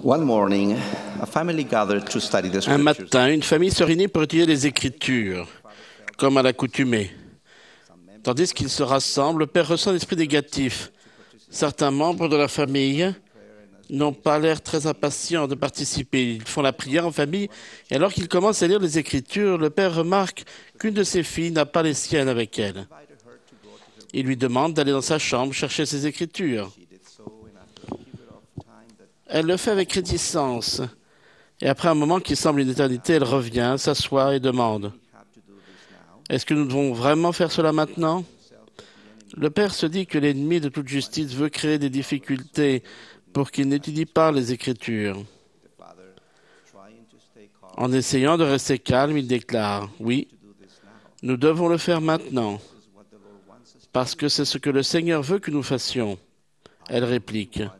One morning, a family gathered to study the Un scriptures. matin, une famille se réunit pour étudier les Écritures, comme à l'accoutumée. Tandis qu'ils se rassemblent, le père ressent l'esprit négatif. Certains membres de la famille n'ont pas l'air très impatients de participer. Ils font la prière en famille, et alors qu'ils commencent à lire les Écritures, le père remarque qu'une de ses filles n'a pas les siennes avec elle. Il lui demande d'aller dans sa chambre chercher ses Écritures. Elle le fait avec réticence. Et après un moment qui semble une éternité, elle revient, s'assoit et demande « Est-ce que nous devons vraiment faire cela maintenant ?» Le père se dit que l'ennemi de toute justice veut créer des difficultés pour qu'il n'étudie pas les Écritures. En essayant de rester calme, il déclare « Oui, nous devons le faire maintenant, parce que c'est ce que le Seigneur veut que nous fassions. » Elle réplique «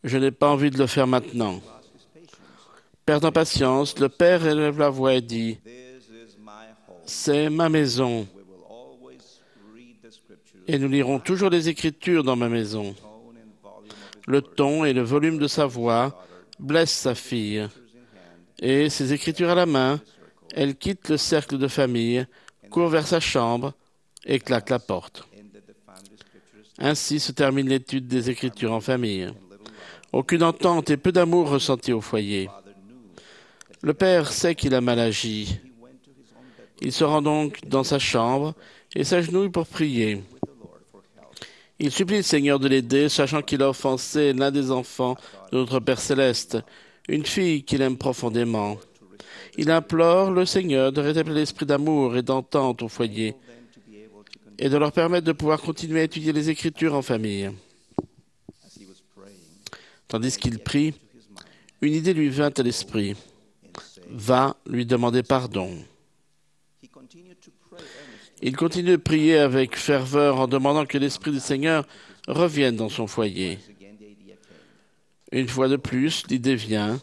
Je n'ai pas envie de le faire maintenant. » Perdant patience, le père élève la voix et dit « C'est ma maison, et nous lirons toujours les Écritures dans ma maison. » Le ton et le volume de sa voix blessent sa fille, et ses Écritures à la main, elle quitte le cercle de famille, court vers sa chambre et claque la porte. Ainsi se termine l'étude des Écritures en famille. Aucune entente et peu d'amour ressentis au foyer. Le père sait qu'il a mal agi. Il se rend donc dans sa chambre et s'agenouille pour prier. Il supplie le Seigneur de l'aider, sachant qu'il a offensé l'un des enfants de notre Père Céleste, une fille qu'il aime profondément. Il implore le Seigneur de rétablir l'esprit d'amour et d'entente au foyer et de leur permettre de pouvoir continuer à étudier les Écritures en famille. Tandis qu'il prie, une idée lui vint à l'esprit. Va lui demander pardon. Il continue de prier avec ferveur en demandant que l'Esprit du Seigneur revienne dans son foyer. Une fois de plus, l'idée vient.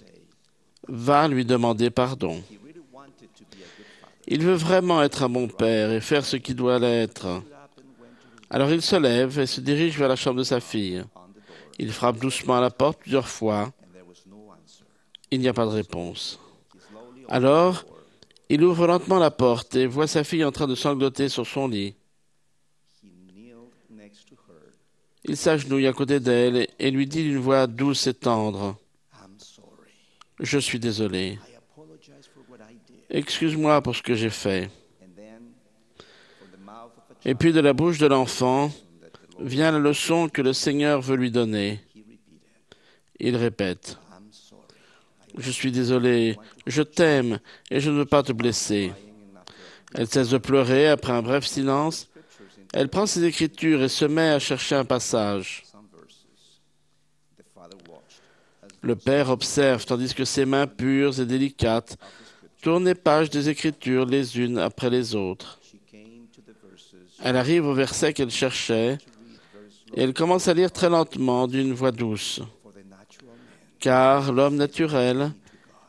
Va lui demander pardon. Il veut vraiment être un bon père et faire ce qu'il doit l'être. Alors il se lève et se dirige vers la chambre de sa fille. Il frappe doucement à la porte plusieurs fois. Il n'y a pas de réponse. Alors, il ouvre lentement la porte et voit sa fille en train de sangloter sur son lit. Il s'agenouille à côté d'elle et lui dit d'une voix douce et tendre « Je suis désolé. Excuse-moi pour ce que j'ai fait. » Et puis de la bouche de l'enfant vient la leçon que le Seigneur veut lui donner. Il répète « Je suis désolé, je t'aime et je ne veux pas te blesser. » Elle cesse de pleurer après un bref silence. Elle prend ses Écritures et se met à chercher un passage. Le père observe tandis que ses mains pures et délicates tournent les pages des Écritures les unes après les autres. Elle arrive au verset qu'elle cherchait et elle commence à lire très lentement d'une voix douce. Car l'homme naturel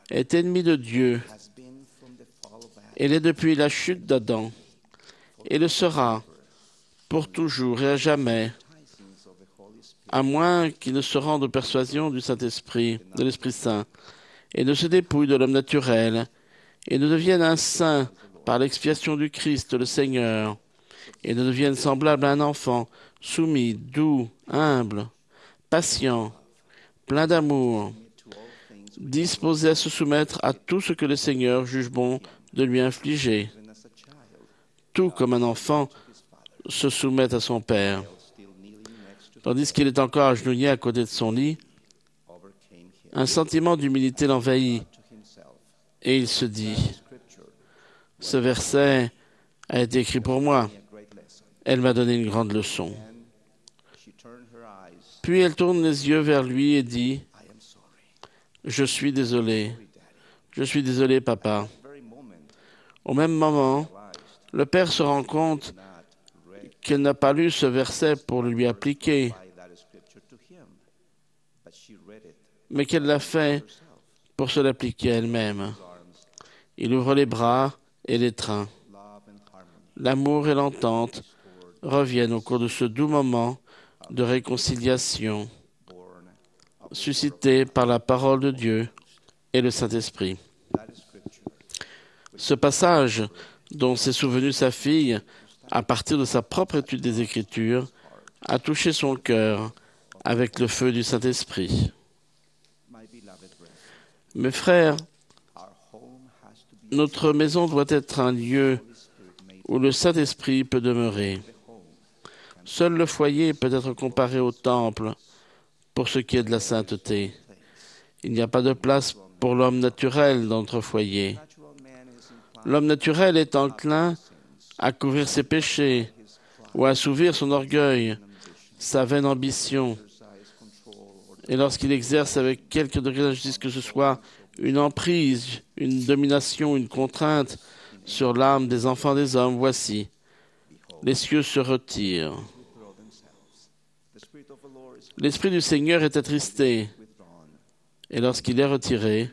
est ennemi de Dieu. Il est depuis la chute d'Adam et le sera pour toujours et à jamais, à moins qu'il ne se rende aux persuasions du Saint-Esprit, de l'Esprit Saint, et ne se dépouille de l'homme naturel, et ne devienne un saint par l'expiation du Christ le Seigneur, et ne devienne semblable à un enfant, soumis, doux, humble, patient, plein d'amour, disposé à se soumettre à tout ce que le Seigneur juge bon de lui infliger, tout comme un enfant se soumet à son père. Tandis qu'il est encore agenouillé à côté de son lit, un sentiment d'humilité l'envahit et il se dit « Ce verset a été écrit pour moi. Elle m'a donné une grande leçon. » Puis elle tourne les yeux vers lui et dit « Je suis désolé. Je suis désolé, papa. » Au même moment, le père se rend compte qu'elle n'a pas lu ce verset pour le lui appliquer, mais qu'elle l'a fait pour se l'appliquer elle-même. Il ouvre les bras et l'étreint. L'amour et l'entente reviennent au cours de ce doux moment de réconciliation suscité par la parole de Dieu et le Saint-Esprit. Ce passage dont s'est souvenue sa fille à partir de sa propre étude des Écritures a touché son cœur avec le feu du Saint-Esprit. Mes frères, notre maison doit être un lieu où le Saint-Esprit peut demeurer. Seul le foyer peut être comparé au temple pour ce qui est de la sainteté. Il n'y a pas de place pour l'homme naturel dans notre foyer. L'homme naturel est enclin à couvrir ses péchés ou à assouvir son orgueil, sa vaine ambition. Et lorsqu'il exerce avec quelque degré d'injustice que ce soit une emprise, une domination, une contrainte sur l'âme des enfants des hommes, voici, les cieux se retirent. L'Esprit du Seigneur est attristé, et lorsqu'il est retiré,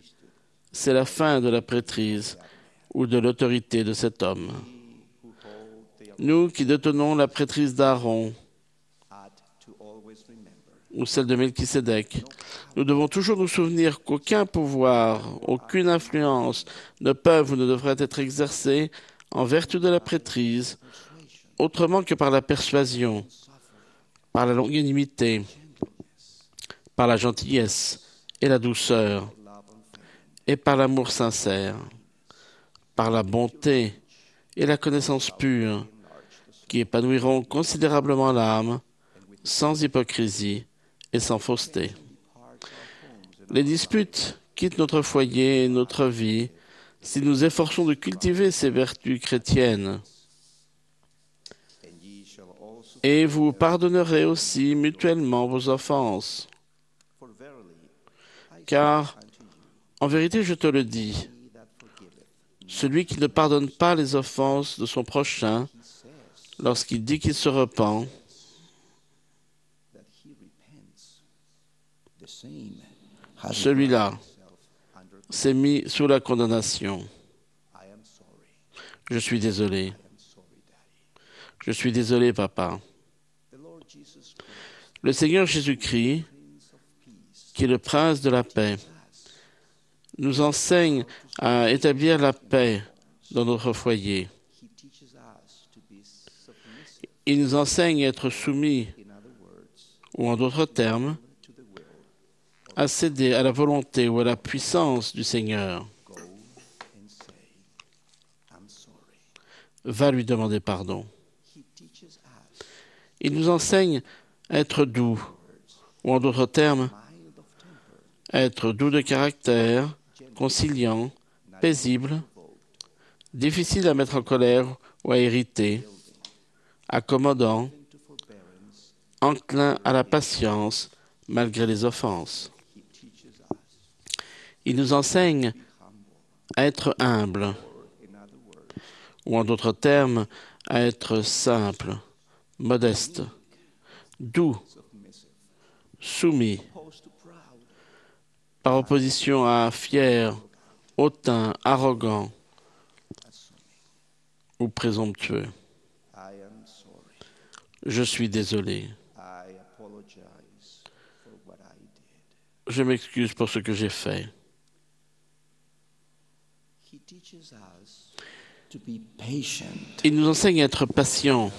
c'est la fin de la prêtrise ou de l'autorité de cet homme. Nous qui détenons la prêtrise d'Aaron ou celle de Melchisédek, nous devons toujours nous souvenir qu'aucun pouvoir, aucune influence ne peuvent ou ne devraient être exercés en vertu de la prêtrise, autrement que par la persuasion, par la longanimité, par la gentillesse et la douceur, et par l'amour sincère, par la bonté et la connaissance pure, qui épanouiront considérablement l'âme, sans hypocrisie et sans fausseté. Les disputes quittent notre foyer et notre vie si nous efforçons de cultiver ces vertus chrétiennes. Et vous pardonnerez aussi mutuellement vos offenses. Car, en vérité, je te le dis, celui qui ne pardonne pas les offenses de son prochain, lorsqu'il dit qu'il se repent, celui-là s'est mis sous la condamnation. Je suis désolé. Je suis désolé, papa. Le Seigneur Jésus-Christ, qui est le prince de la paix, nous enseigne à établir la paix dans notre foyer. Il nous enseigne à être soumis, ou en d'autres termes, à céder à la volonté ou à la puissance du Seigneur. Va lui demander pardon. Il nous enseigne à être doux, ou en d'autres termes, à être doux de caractère, conciliant, paisible, difficile à mettre en colère ou à irriter, accommodant, enclin à la patience malgré les offenses. Il nous enseigne à être humble, ou en d'autres termes, à être simple, modeste, doux, soumis, par opposition à fier, hautain, arrogant ou présomptueux. Je suis désolé. Je m'excuse pour ce que j'ai fait. Il nous enseigne à être patient,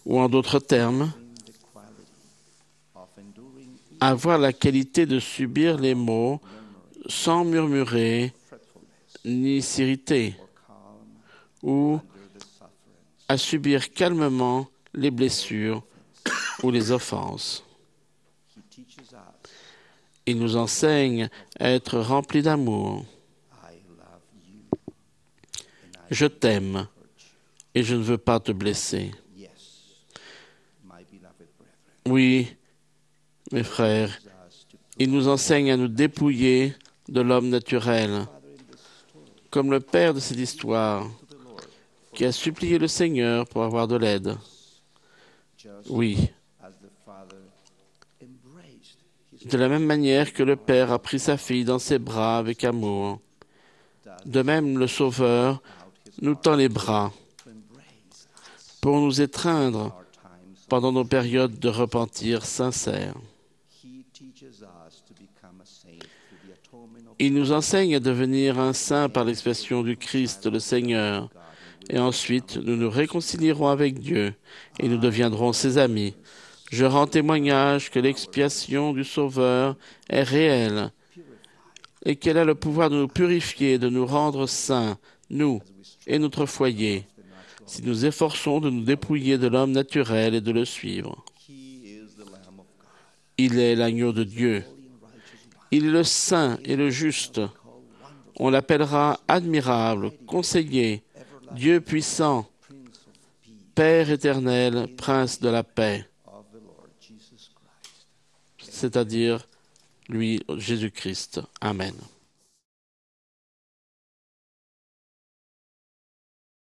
ou en d'autres termes, à avoir la qualité de subir les maux sans murmurer ni s'irriter, ou à subir calmement les blessures ou les offenses. Il nous enseigne à être remplis d'amour. Je t'aime et je ne veux pas te blesser. Oui, mes frères, il nous enseigne à nous dépouiller de l'homme naturel, comme le père de cette histoire, qui a supplié le Seigneur pour avoir de l'aide. Oui, de la même manière que le Père a pris sa fille dans ses bras avec amour, de même le Sauveur nous tend les bras pour nous étreindre pendant nos périodes de repentir sincère. Il nous enseigne à devenir un saint par l'expiation du Christ, le Seigneur. Et ensuite, nous nous réconcilierons avec Dieu et nous deviendrons ses amis. Je rends témoignage que l'expiation du Sauveur est réelle et qu'elle a le pouvoir de nous purifier, de nous rendre saints, nous et notre foyer, si nous efforçons de nous dépouiller de l'homme naturel et de le suivre. Il est l'agneau de Dieu. Il est le saint et le juste. On l'appellera admirable, conseiller, Dieu puissant, Père éternel, Prince de la paix, c'est-à-dire lui, Jésus-Christ. Amen.